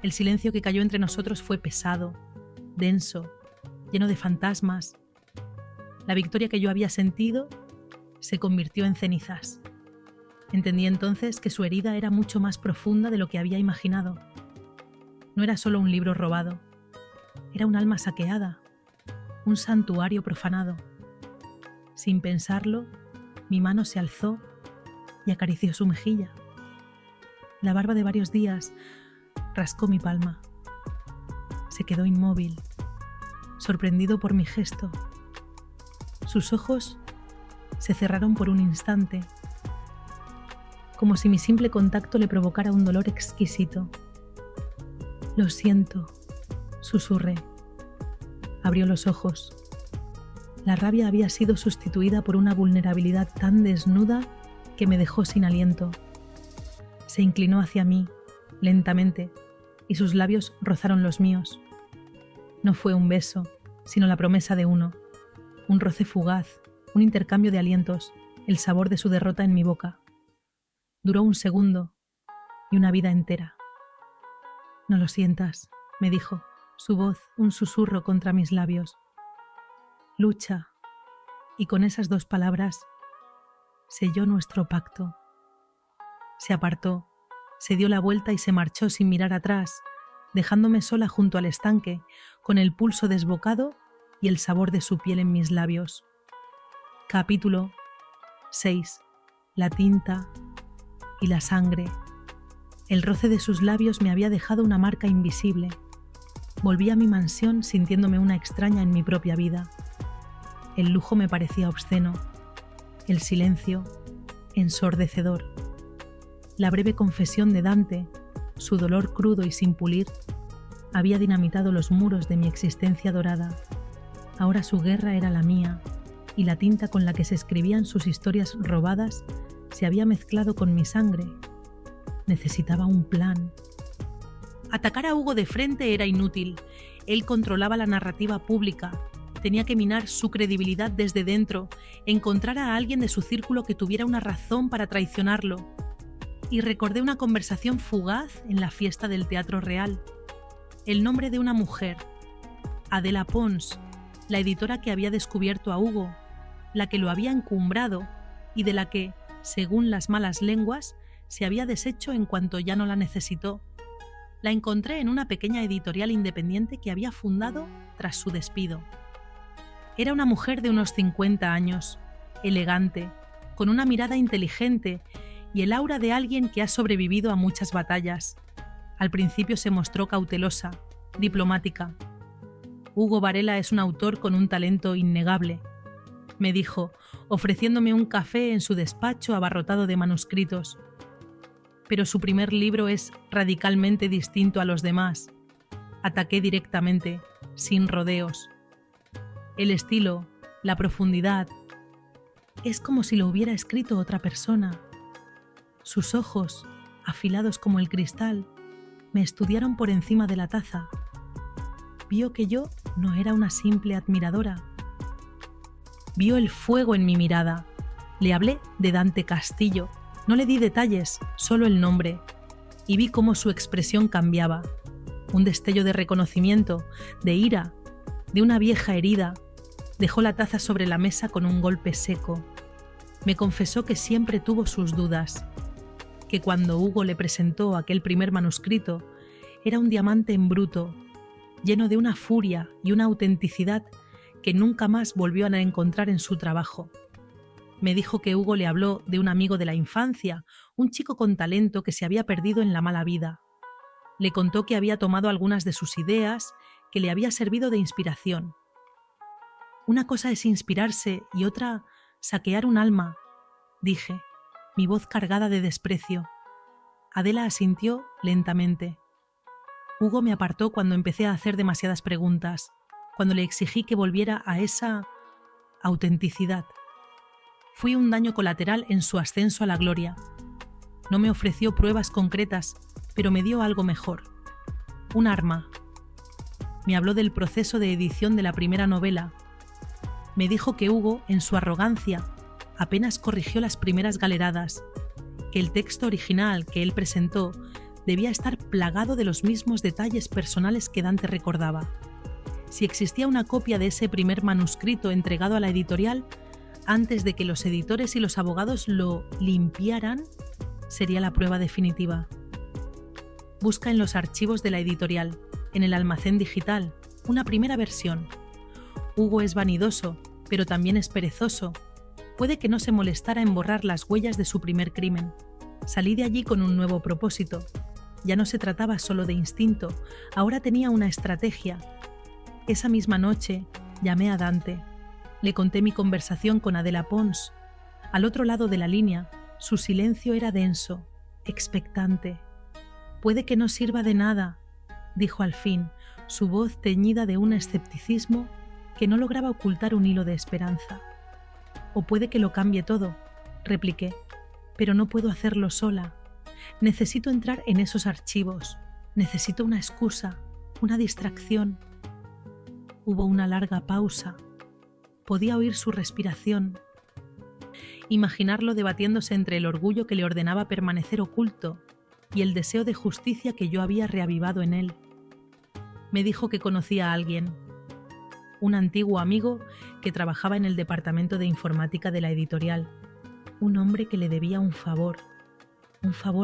El silencio que cayó entre nosotros fue pesado, denso, lleno de fantasmas. La victoria que yo había sentido se convirtió en cenizas. Entendí entonces que su herida era mucho más profunda de lo que había imaginado. No era solo un libro robado, era un alma saqueada, un santuario profanado. Sin pensarlo, mi mano se alzó y acarició su mejilla. La barba de varios días rascó mi palma. Se quedó inmóvil, sorprendido por mi gesto. Sus ojos se cerraron por un instante, como si mi simple contacto le provocara un dolor exquisito. «Lo siento», susurré. Abrió los ojos. La rabia había sido sustituida por una vulnerabilidad tan desnuda que me dejó sin aliento. Se inclinó hacia mí, lentamente, y sus labios rozaron los míos. No fue un beso, sino la promesa de uno, un roce fugaz, un intercambio de alientos, el sabor de su derrota en mi boca. Duró un segundo y una vida entera. «No lo sientas», me dijo, su voz un susurro contra mis labios. «Lucha», y con esas dos palabras selló nuestro pacto. Se apartó, se dio la vuelta y se marchó sin mirar atrás, dejándome sola junto al estanque, con el pulso desbocado y el sabor de su piel en mis labios. Capítulo 6. La tinta y la sangre. El roce de sus labios me había dejado una marca invisible. Volví a mi mansión sintiéndome una extraña en mi propia vida. El lujo me parecía obsceno, el silencio ensordecedor. La breve confesión de Dante, su dolor crudo y sin pulir, había dinamitado los muros de mi existencia dorada. Ahora su guerra era la mía, y la tinta con la que se escribían sus historias robadas se había mezclado con mi sangre. Necesitaba un plan. Atacar a Hugo de frente era inútil. Él controlaba la narrativa pública. Tenía que minar su credibilidad desde dentro, encontrar a alguien de su círculo que tuviera una razón para traicionarlo. Y recordé una conversación fugaz en la fiesta del Teatro Real. El nombre de una mujer, Adela Pons, la editora que había descubierto a Hugo, la que lo había encumbrado y de la que, según las malas lenguas, se había deshecho en cuanto ya no la necesitó. La encontré en una pequeña editorial independiente que había fundado tras su despido. Era una mujer de unos 50 años, elegante, con una mirada inteligente y el aura de alguien que ha sobrevivido a muchas batallas. Al principio se mostró cautelosa, diplomática. Hugo Varela es un autor con un talento innegable, me dijo, ofreciéndome un café en su despacho abarrotado de manuscritos. Pero su primer libro es radicalmente distinto a los demás. Ataqué directamente, sin rodeos. El estilo, la profundidad, es como si lo hubiera escrito otra persona. Sus ojos, afilados como el cristal, me estudiaron por encima de la taza. Vio que yo no era una simple admiradora. Vio el fuego en mi mirada. Le hablé de Dante Castillo. No le di detalles, solo el nombre. Y vi cómo su expresión cambiaba. Un destello de reconocimiento, de ira, de una vieja herida. Dejó la taza sobre la mesa con un golpe seco. Me confesó que siempre tuvo sus dudas. Que cuando Hugo le presentó aquel primer manuscrito, era un diamante en bruto, lleno de una furia y una autenticidad que nunca más volvió a encontrar en su trabajo. Me dijo que Hugo le habló de un amigo de la infancia, un chico con talento que se había perdido en la mala vida. Le contó que había tomado algunas de sus ideas, que le había servido de inspiración. Una cosa es inspirarse y otra, saquear un alma, dije, mi voz cargada de desprecio. Adela asintió lentamente. Hugo me apartó cuando empecé a hacer demasiadas preguntas, cuando le exigí que volviera a esa autenticidad. Fui un daño colateral en su ascenso a la gloria. No me ofreció pruebas concretas, pero me dio algo mejor. Un arma. Me habló del proceso de edición de la primera novela. Me dijo que Hugo, en su arrogancia, apenas corrigió las primeras galeradas, que el texto original que él presentó debía estar plagado de los mismos detalles personales que Dante recordaba. Si existía una copia de ese primer manuscrito entregado a la editorial, antes de que los editores y los abogados lo limpiaran, sería la prueba definitiva. Busca en los archivos de la editorial, en el almacén digital, una primera versión. Hugo es vanidoso, pero también es perezoso. Puede que no se molestara en borrar las huellas de su primer crimen. Salí de allí con un nuevo propósito. Ya no se trataba solo de instinto, ahora tenía una estrategia. Esa misma noche llamé a Dante. Le conté mi conversación con Adela Pons. Al otro lado de la línea, su silencio era denso, expectante. «Puede que no sirva de nada», dijo al fin, su voz teñida de un escepticismo que no lograba ocultar un hilo de esperanza. «O puede que lo cambie todo», repliqué, «pero no puedo hacerlo sola. Necesito entrar en esos archivos. Necesito una excusa, una distracción». Hubo una larga pausa. Podía oír su respiración. Imaginarlo debatiéndose entre el orgullo que le ordenaba permanecer oculto y el deseo de justicia que yo había reavivado en él. Me dijo que conocía a alguien, un antiguo amigo que trabajaba en el departamento de informática de la editorial, un hombre que le debía un favor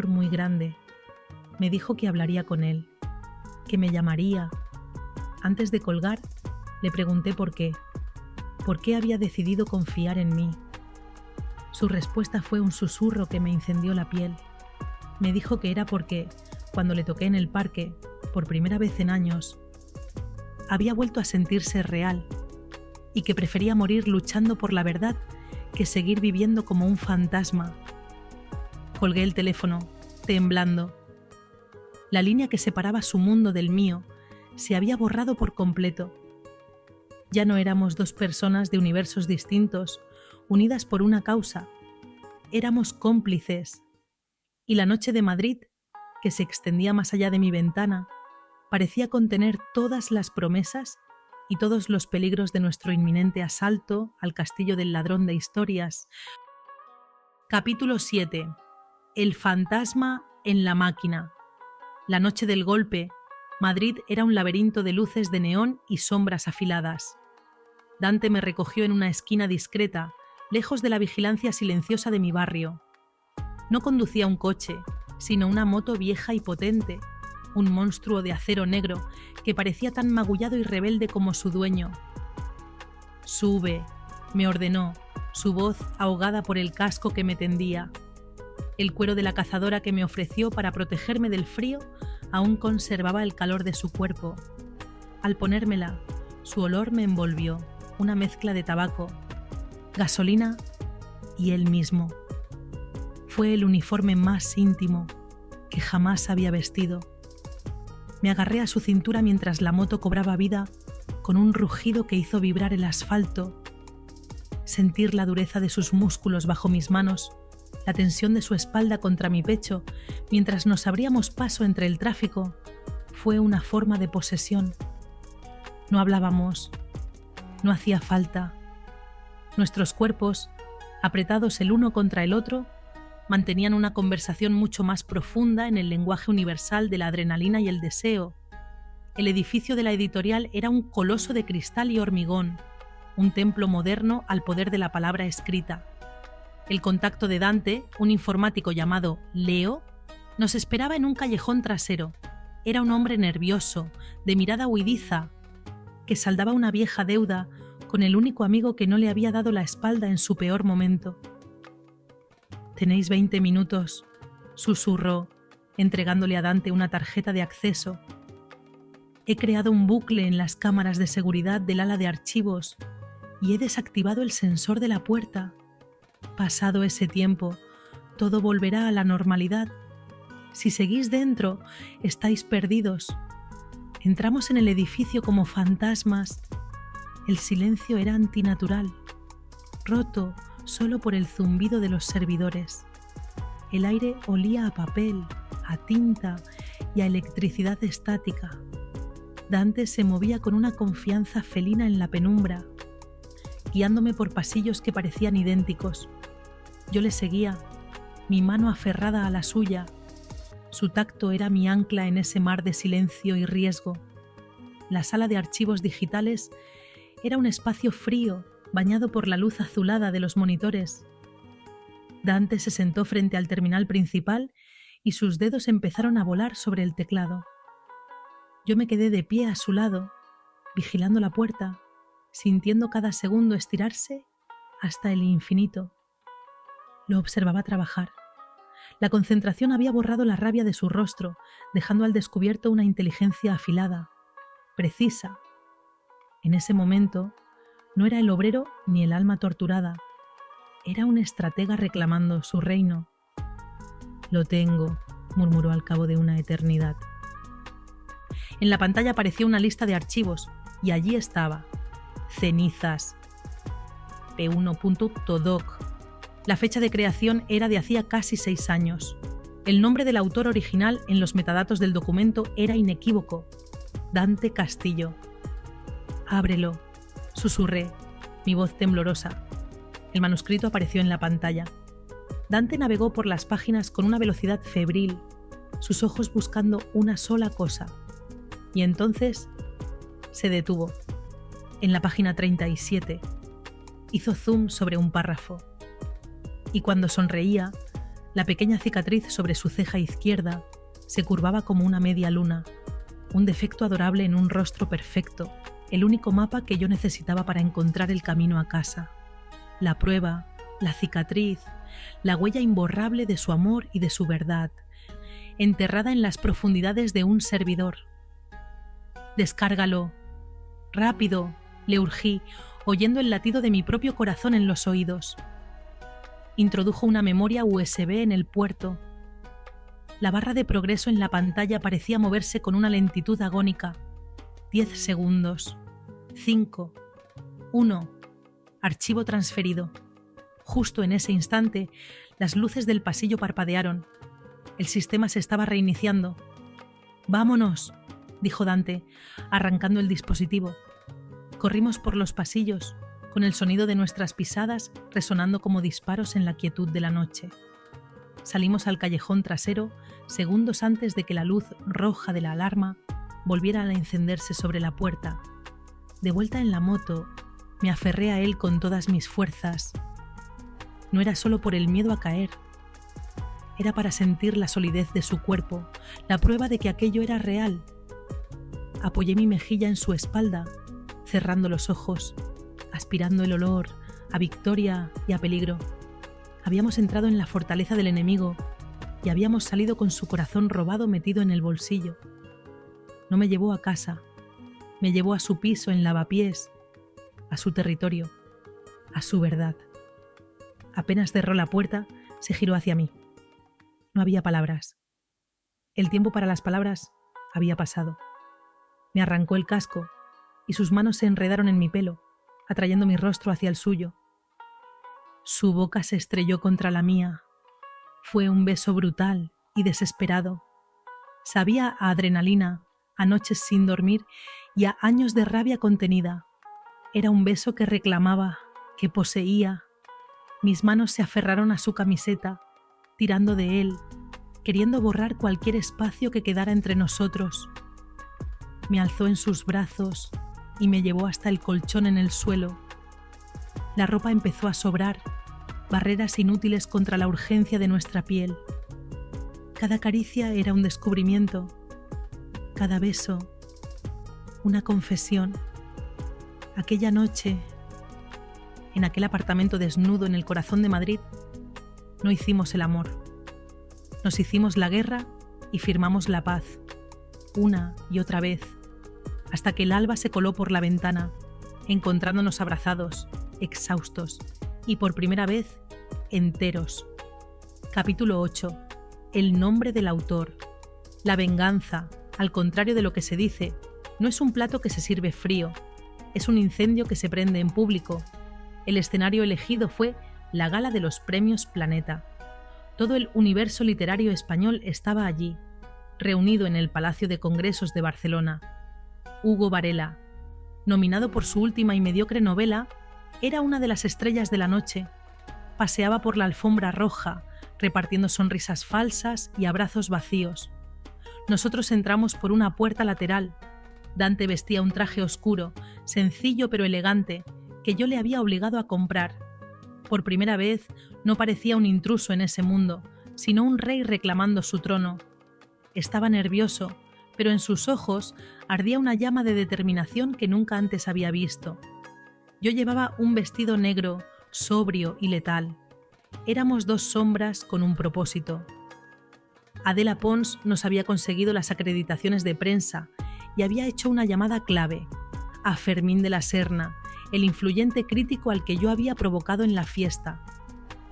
muy grande. Me dijo que hablaría con él, que me llamaría. Antes de colgar, le pregunté por qué había decidido confiar en mí. Su respuesta fue un susurro que me incendió la piel. Me dijo que era porque, cuando le toqué en el parque, por primera vez en años, había vuelto a sentirse real y que prefería morir luchando por la verdad que seguir viviendo como un fantasma. Colgué el teléfono, temblando. La línea que separaba su mundo del mío se había borrado por completo. Ya no éramos dos personas de universos distintos, unidas por una causa. Éramos cómplices. Y la noche de Madrid, que se extendía más allá de mi ventana, parecía contener todas las promesas y todos los peligros de nuestro inminente asalto al castillo del ladrón de historias. Capítulo 7. El fantasma en la máquina. La noche del golpe, Madrid era un laberinto de luces de neón y sombras afiladas. Dante me recogió en una esquina discreta, lejos de la vigilancia silenciosa de mi barrio. No conducía un coche, sino una moto vieja y potente, un monstruo de acero negro que parecía tan magullado y rebelde como su dueño. «Sube», me ordenó, su voz ahogada por el casco que me tendía. El cuero de la cazadora que me ofreció para protegerme del frío aún conservaba el calor de su cuerpo. Al ponérmela, su olor me envolvió, una mezcla de tabaco, gasolina y él mismo. Fue el uniforme más íntimo que jamás había vestido. Me agarré a su cintura mientras la moto cobraba vida con un rugido que hizo vibrar el asfalto. Sentir la dureza de sus músculos bajo mis manos, la tensión de su espalda contra mi pecho mientras nos abríamos paso entre el tráfico, fue una forma de posesión. No hablábamos, no hacía falta. Nuestros cuerpos, apretados el uno contra el otro, mantenían una conversación mucho más profunda en el lenguaje universal de la adrenalina y el deseo. El edificio de la editorial era un coloso de cristal y hormigón, un templo moderno al poder de la palabra escrita. El contacto de Dante, un informático llamado Leo, nos esperaba en un callejón trasero. Era un hombre nervioso, de mirada huidiza, que saldaba una vieja deuda con el único amigo que no le había dado la espalda en su peor momento. «Tenéis 20 minutos», susurró, entregándole a Dante una tarjeta de acceso. «He creado un bucle en las cámaras de seguridad del ala de archivos y he desactivado el sensor de la puerta. Pasado ese tiempo, todo volverá a la normalidad. Si seguís dentro, estáis perdidos. Entramos en el edificio como fantasmas». El silencio era antinatural, roto solo por el zumbido de los servidores. El aire olía a papel, a tinta y a electricidad estática. Dante se movía con una confianza felina en la penumbra, guiándome por pasillos que parecían idénticos. Yo le seguía, mi mano aferrada a la suya. Su tacto era mi ancla en ese mar de silencio y riesgo. la sala de archivos digitales era un espacio frío, bañado por la luz azulada de los monitores. Dante se sentó frente al terminal principal y sus dedos empezaron a volar sobre el teclado. Yo me quedé de pie a su lado, vigilando la puerta, sintiendo cada segundo estirarse hasta el infinito. Lo observaba trabajar. La concentración había borrado la rabia de su rostro, dejando al descubierto una inteligencia afilada, precisa. En ese momento, no era el obrero ni el alma torturada. Era un estratega reclamando su reino. «Lo tengo», murmuró al cabo de una eternidad. En la pantalla apareció una lista de archivos y allí estaba. Cenizas. P1.todoc. La fecha de creación era de hacía casi 6 años. El nombre del autor original en los metadatos del documento era inequívoco. Dante Castillo. «Ábrelo», susurré, mi voz temblorosa. El manuscrito apareció en la pantalla. Dante navegó por las páginas con una velocidad febril, sus ojos buscando una sola cosa. Y entonces se detuvo. En la página 37. Hizo zoom sobre un párrafo. Y cuando sonreía, la pequeña cicatriz sobre su ceja izquierda se curvaba como una media luna, un defecto adorable en un rostro perfecto, el único mapa que yo necesitaba para encontrar el camino a casa. La prueba, la cicatriz, la huella imborrable de su amor y de su verdad, enterrada en las profundidades de un servidor. «Descárgalo. Rápido», le urgí, oyendo el latido de mi propio corazón en los oídos. Introdujo una memoria USB en el puerto. La barra de progreso en la pantalla parecía moverse con una lentitud agónica. 10 segundos. 5. 1. Archivo transferido. Justo en ese instante, las luces del pasillo parpadearon. El sistema se estaba reiniciando. «Vámonos», dijo Dante, arrancando el dispositivo. Corrimos por los pasillos, con el sonido de nuestras pisadas resonando como disparos en la quietud de la noche. Salimos al callejón trasero segundos antes de que la luz roja de la alarma volviera a encenderse sobre la puerta. De vuelta en la moto, me aferré a él con todas mis fuerzas. No era solo por el miedo a caer. Era para sentir la solidez de su cuerpo, la prueba de que aquello era real. Apoyé mi mejilla en su espalda, cerrando los ojos, aspirando el olor a victoria y a peligro. Habíamos entrado en la fortaleza del enemigo y habíamos salido con su corazón robado metido en el bolsillo. No me llevó a casa, me llevó a su piso en Lavapiés, a su territorio, a su verdad. Apenas cerró la puerta, se giró hacia mí. No había palabras. El tiempo para las palabras había pasado. Me arrancó el casco y sus manos se enredaron en mi pelo, atrayendo mi rostro hacia el suyo. Su boca se estrelló contra la mía. Fue un beso brutal y desesperado. Sabía a adrenalina, a noches sin dormir y a años de rabia contenida. Era un beso que reclamaba, que poseía. Mis manos se aferraron a su camiseta, tirando de él, queriendo borrar cualquier espacio que quedara entre nosotros. Me alzó en sus brazos y me llevó hasta el colchón en el suelo. La ropa empezó a sobrar, barreras inútiles contra la urgencia de nuestra piel. Cada caricia era un descubrimiento, cada beso, una confesión. Aquella noche, en aquel apartamento desnudo en el corazón de Madrid, no hicimos el amor. Nos hicimos la guerra y firmamos la paz, una y otra vez, hasta que el alba se coló por la ventana, encontrándonos abrazados, exhaustos y por primera vez enteros. Capítulo 8. El nombre del autor. La venganza, al contrario de lo que se dice, no es un plato que se sirve frío, es un incendio que se prende en público. El escenario elegido fue la gala de los Premios Planeta. Todo el universo literario español estaba allí, reunido en el Palacio de Congresos de Barcelona. Hugo Varela, nominado por su última y mediocre novela, era una de las estrellas de la noche. Paseaba por la alfombra roja, repartiendo sonrisas falsas y abrazos vacíos. Nosotros entramos por una puerta lateral. Dante vestía un traje oscuro, sencillo pero elegante, que yo le había obligado a comprar. Por primera vez no parecía un intruso en ese mundo, sino un rey reclamando su trono. Estaba nervioso, pero en sus ojos ardía una llama de determinación que nunca antes había visto. Yo llevaba un vestido negro, sobrio y letal. Éramos dos sombras con un propósito. Adela Pons nos había conseguido las acreditaciones de prensa y había hecho una llamada clave a Fermín de la Serna, el influyente crítico al que yo había provocado en la fiesta.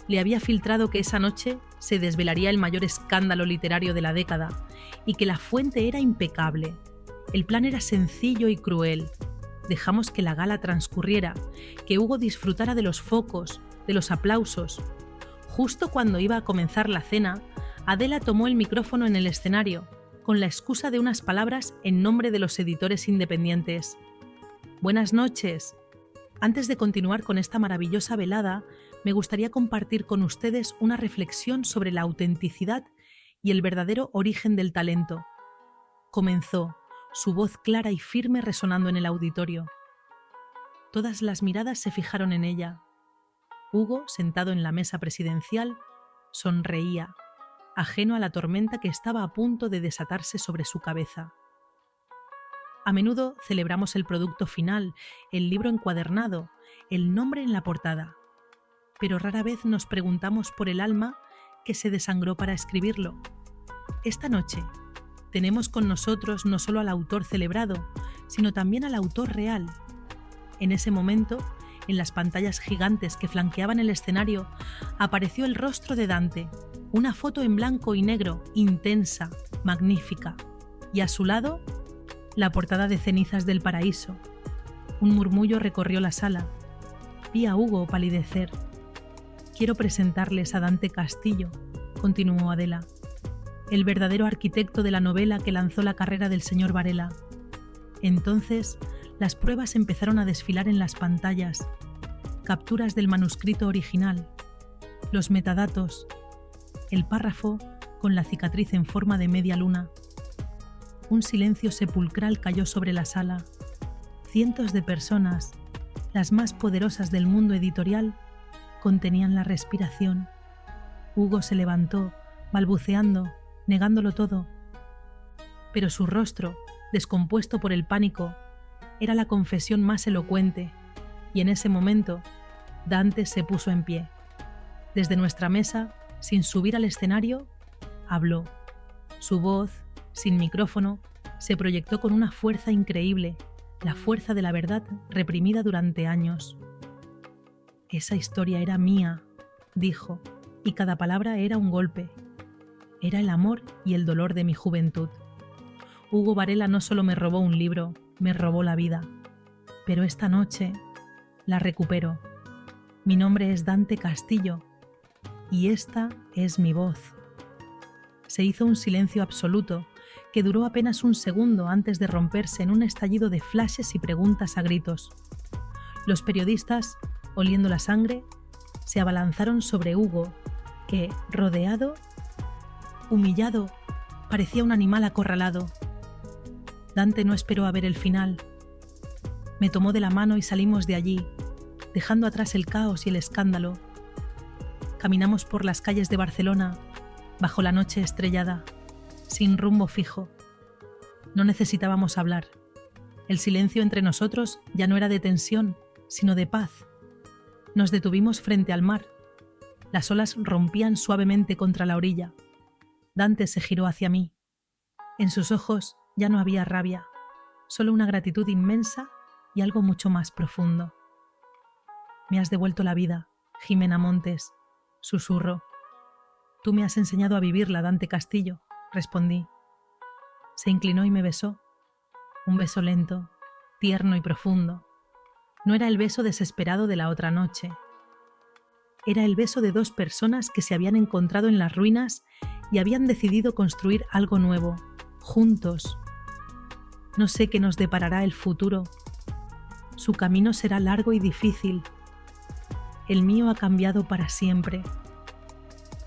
Le había filtrado que esa noche se desvelaría el mayor escándalo literario de la década y que la fuente era impecable. El plan era sencillo y cruel. Dejamos que la gala transcurriera, que Hugo disfrutara de los focos, de los aplausos. Justo cuando iba a comenzar la cena, Adela tomó el micrófono en el escenario, con la excusa de unas palabras en nombre de los editores independientes. Buenas noches. Antes de continuar con esta maravillosa velada, me gustaría compartir con ustedes una reflexión sobre la autenticidad y el verdadero origen del talento. Comenzó, su voz clara y firme resonando en el auditorio. Todas las miradas se fijaron en ella. Hugo, sentado en la mesa presidencial, sonreía, ajeno a la tormenta que estaba a punto de desatarse sobre su cabeza. A menudo celebramos el producto final, el libro encuadernado, el nombre en la portada, pero rara vez nos preguntamos por el alma que se desangró para escribirlo. Esta noche tenemos con nosotros no solo al autor celebrado, sino también al autor real. En ese momento, en las pantallas gigantes que flanqueaban el escenario, apareció el rostro de Dante, una foto en blanco y negro, intensa, magnífica, y a su lado, la portada de Cenizas del Paraíso. Un murmullo recorrió la sala. Vi a Hugo palidecer. Quiero presentarles a Dante Castillo, continuó Adela, el verdadero arquitecto de la novela que lanzó la carrera del señor Varela. Entonces, las pruebas empezaron a desfilar en las pantallas, capturas del manuscrito original, los metadatos, el párrafo con la cicatriz en forma de media luna. Un silencio sepulcral cayó sobre la sala. Cientos de personas, las más poderosas del mundo editorial, contenían la respiración. Hugo se levantó, balbuceando, negándolo todo. Pero su rostro, descompuesto por el pánico, era la confesión más elocuente, y en ese momento, Dante se puso en pie. Desde nuestra mesa, sin subir al escenario, habló. Su voz, sin micrófono, se proyectó con una fuerza increíble, la fuerza de la verdad reprimida durante años. Esa historia era mía, dijo, y cada palabra era un golpe. Era el amor y el dolor de mi juventud. Hugo Varela no solo me robó un libro, me robó la vida. Pero esta noche la recupero. Mi nombre es Dante Castillo y esta es mi voz. Se hizo un silencio absoluto que duró apenas un segundo antes de romperse en un estallido de flashes y preguntas a gritos. Los periodistas, oliendo la sangre, se abalanzaron sobre Hugo, que, rodeado, humillado, parecía un animal acorralado. Dante no esperó a ver el final. Me tomó de la mano y salimos de allí, dejando atrás el caos y el escándalo. Caminamos por las calles de Barcelona, bajo la noche estrellada, sin rumbo fijo. No necesitábamos hablar. El silencio entre nosotros ya no era de tensión, sino de paz. Nos detuvimos frente al mar. Las olas rompían suavemente contra la orilla. Dante se giró hacia mí. En sus ojos ya no había rabia, solo una gratitud inmensa y algo mucho más profundo. Me has devuelto la vida, Jimena Montes, susurró. Tú me has enseñado a vivirla, Dante Castillo, respondí. Se inclinó y me besó. Un beso lento, tierno y profundo. No era el beso desesperado de la otra noche. Era el beso de dos personas que se habían encontrado en las ruinas y habían decidido construir algo nuevo, juntos. No sé qué nos deparará el futuro. Su camino será largo y difícil. El mío ha cambiado para siempre.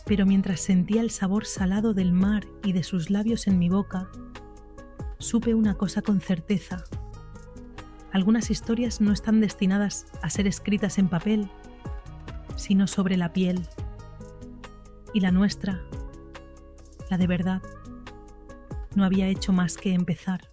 Pero mientras sentía el sabor salado del mar y de sus labios en mi boca, supe una cosa con certeza. Algunas historias no están destinadas a ser escritas en papel, sino sobre la piel. Y la nuestra, la de verdad, no había hecho más que empezar.